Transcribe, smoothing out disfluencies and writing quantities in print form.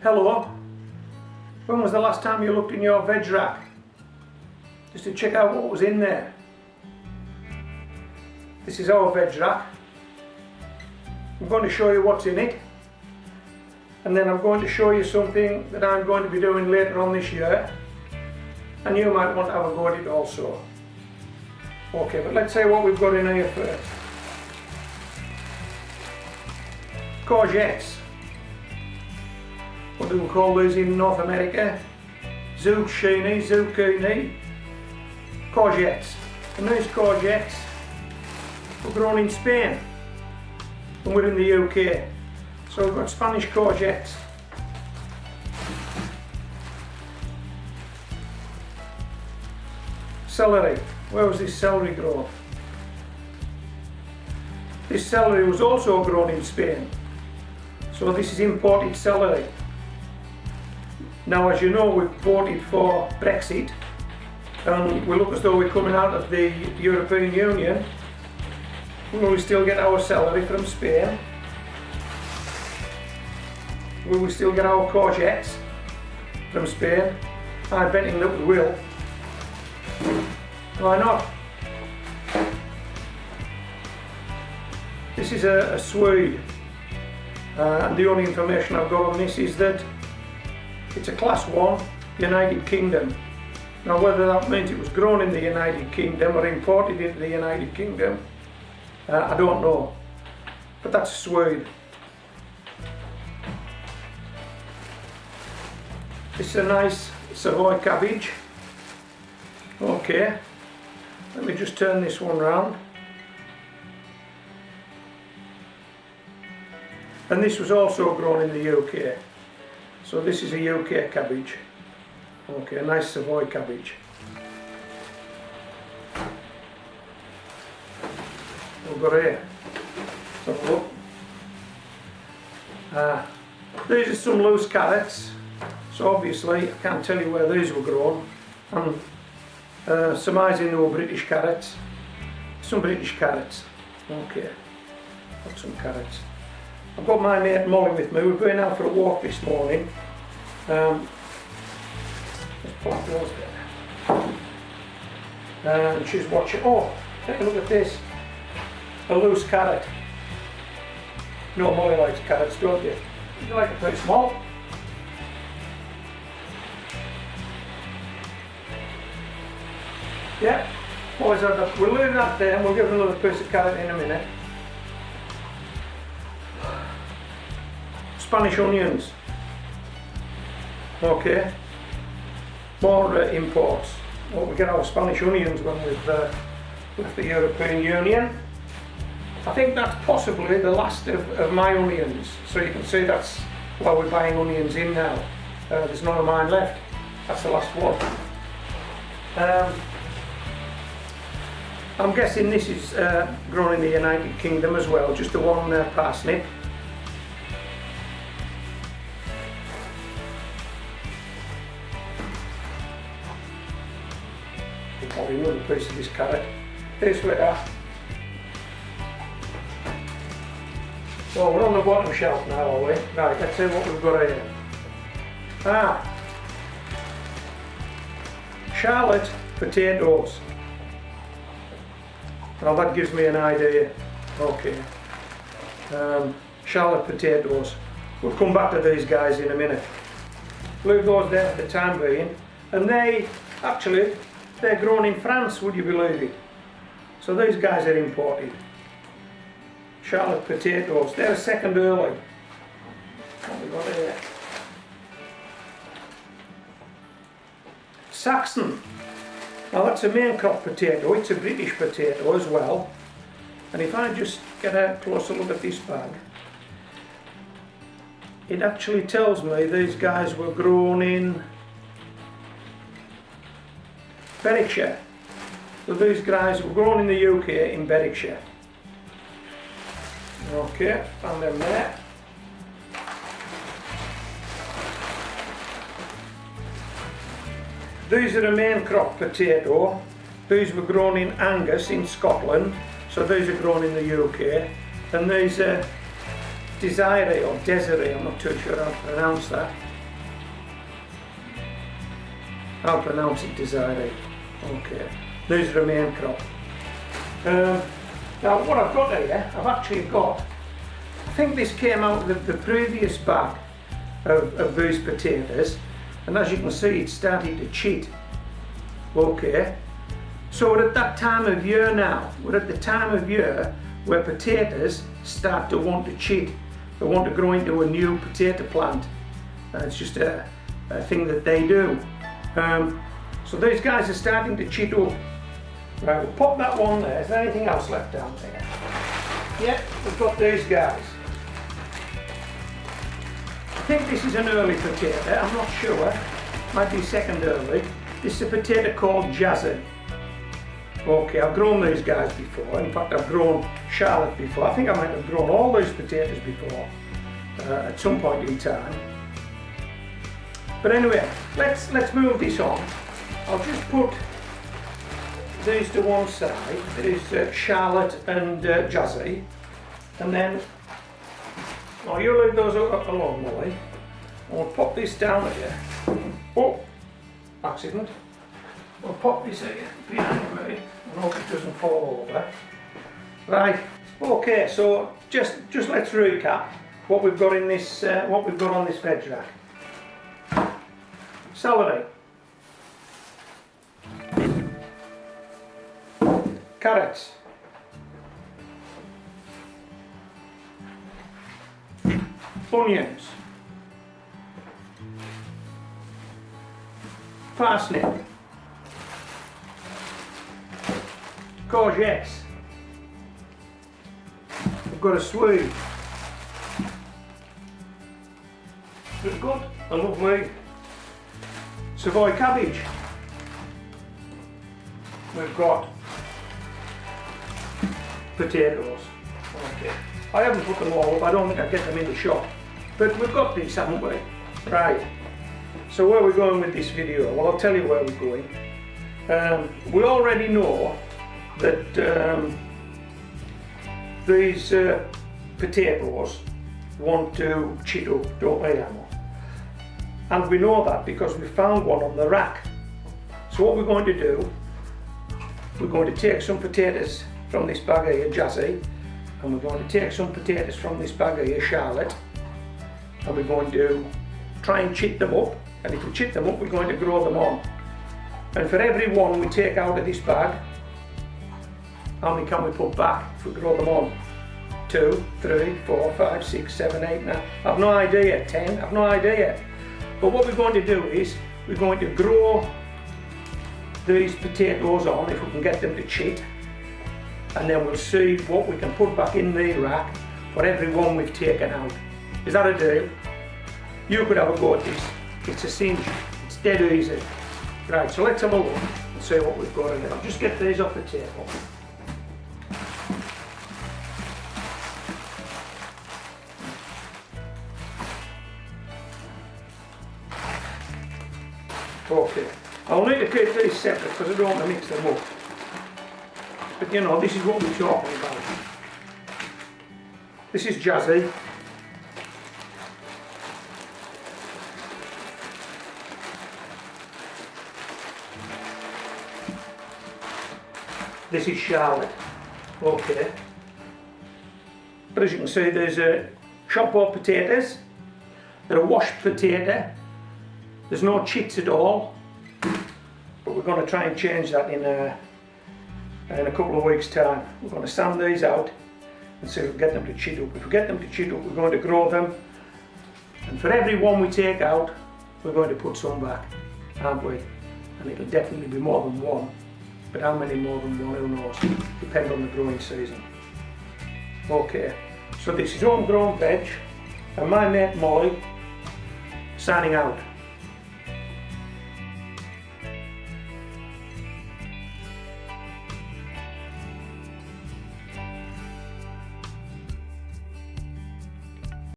Hello. When was the last time you looked in your veg rack? Just to check out what was in there. This is our veg rack. I'm going to show you what's in it. And then I'm going to show you something that I'm going to be doing later on this year. And you might want to have a go at it also. Okay, but let's say what we've got in here first. Courgettes. What do we call these in North America? Zucchini. Courgettes. And these courgettes were grown in Spain. And we're in the UK. So we've got Spanish courgettes. Celery. Where was this celery grown? This celery was also grown in Spain. So this is imported celery. Now, as you know, we've voted for Brexit, and we look as though we're coming out of the European Union. Will we still get our celery from Spain? Will we still get our courgettes from Spain? I'm betting that we will. Why not? This is a Swede, and the only information I've got on this is that it's a Class 1 United Kingdom. Now, whether that means it was grown in the United Kingdom or imported into the United Kingdom, I don't know. But that's a Swede. This is a nice Savoy cabbage. Okay, let me just turn this one round. And this was also grown in the UK. So this is a UK cabbage. Okay, a nice Savoy cabbage. We've got here. Let's have a look. These are some loose carrots. So obviously I can't tell you where these were grown. I'm surmising they were British carrots. Some British carrots. Okay, got some carrots. I've got my mate Molly with me. We're going out for a walk this morning. Let's pop those there. And she's watching. Oh, take a look at this. A loose carrot. No, Molly likes carrots, don't you? You like it pretty small. Yeah, Molly's had that. We'll leave that there and we'll give her another piece of carrot in a minute. Spanish onions. Okay. More imports. Well, we get our Spanish onions when we've left the European Union. I think that's possibly the last of my onions. So you can see that's why we're buying onions in now. There's none of mine left. That's the last one. I'm guessing this is grown in the United Kingdom as well, just the one parsnip. Probably another piece of this carrot. Here's where that. So we're on the bottom shelf now, are we? Right, let's see what we've got here. Charlotte potatoes. Now that gives me an idea. Okay. Charlotte potatoes. We'll come back to these guys in a minute. Leave those there for the time being. And they're grown in France, would you believe it? So these guys are imported. Charlotte potatoes. They're a second early. What have we got here? Saxon. Now that's a main crop potato. It's a British potato as well. And if I just get a closer look at this bag, it actually tells me these guys were grown in Berwickshire. So these guys were grown in the UK in Berwickshire. Okay, found them there. These are a main crop potato. These were grown in Angus in Scotland. So these are grown in the UK. And these are Desiree or Desiree, I'm not too sure how to pronounce that. I'll pronounce it Celery. Okay, these are the main crop. Now what I've got here, I've actually got, I think this came out of the previous bag of these potatoes, and as you can see it's starting to chit. Okay, so we're at that time of year now, we're at the time of year where potatoes start to want to chit. They want to grow into a new potato plant. It's just a thing that they do. So these guys are starting to chit up. Right, we'll pop that one there. Is there anything else left down there? Yeah, we've got these guys. I think this is an early potato, I'm not sure. Might be second early. This is a potato called Jazzy. Okay, I've grown these guys before. In fact, I've grown Charlotte before. I think I might have grown all these potatoes before at some point in time. But anyway, let's move this on. I'll just put these to one side. There's Charlotte and Jazzy, and then you leave those alone, Molly. I'll pop this down here. Oh, accident. We'll pop this here behind me and hope it doesn't fall over. Right. Okay. So just let's recap what we've got in this. What we've got on this veg rack. Celery. Carrots. Onions. Parsnip. Courgettes. We've got a swede. We've got a lovely Savoy cabbage. We've got potatoes. Okay. I haven't put them all up, I don't think I'll get them in the shop. But we've got these, haven't we? Right. So where are we going with this video? Well, I'll tell you where we're going. We already know that these potatoes want to chit up, don't they, Emma? And we know that because we found one on the rack. So what we're going to do, we're going to take some potatoes from this bag here, Jazzy, and we're going to take some potatoes from this bag here, Charlotte, and we're going to try and chit them up. And if we chit them up, we're going to grow them on. And for every one we take out of this bag, how many can we put back if we grow them on? 2, 3, 4, 5, 6, 7, 8, 9. I've no idea. 10. I've no idea. But what we're going to do is we're going to grow these potatoes on if we can get them to chit, and then we'll see what we can put back in the rack for every one we've taken out. Is that a deal? You could have a go at this. It's a cinch. It's dead easy. Right, so let's have a look and see what we've got in there. I'll just get these off the table. Okay, I'll need to keep these separate because I don't want to mix them up. But you know, this is what we're talking about. This is Jazzy. This is Charlotte. Okay. But as you can see, there's shop bought potatoes. They're a washed potato. There's no chits at all. But we're going to try and change that in a couple of weeks' time. We're going to sand these out and see if we can get them to chit up. If we get them to chit up, we're going to grow them. And for every one we take out, we're going to put some back, aren't we? And it'll definitely be more than one. But how many more than one, who knows? Depends on the growing season. Okay, so this is Home Grown Veg, and my mate Molly, signing out.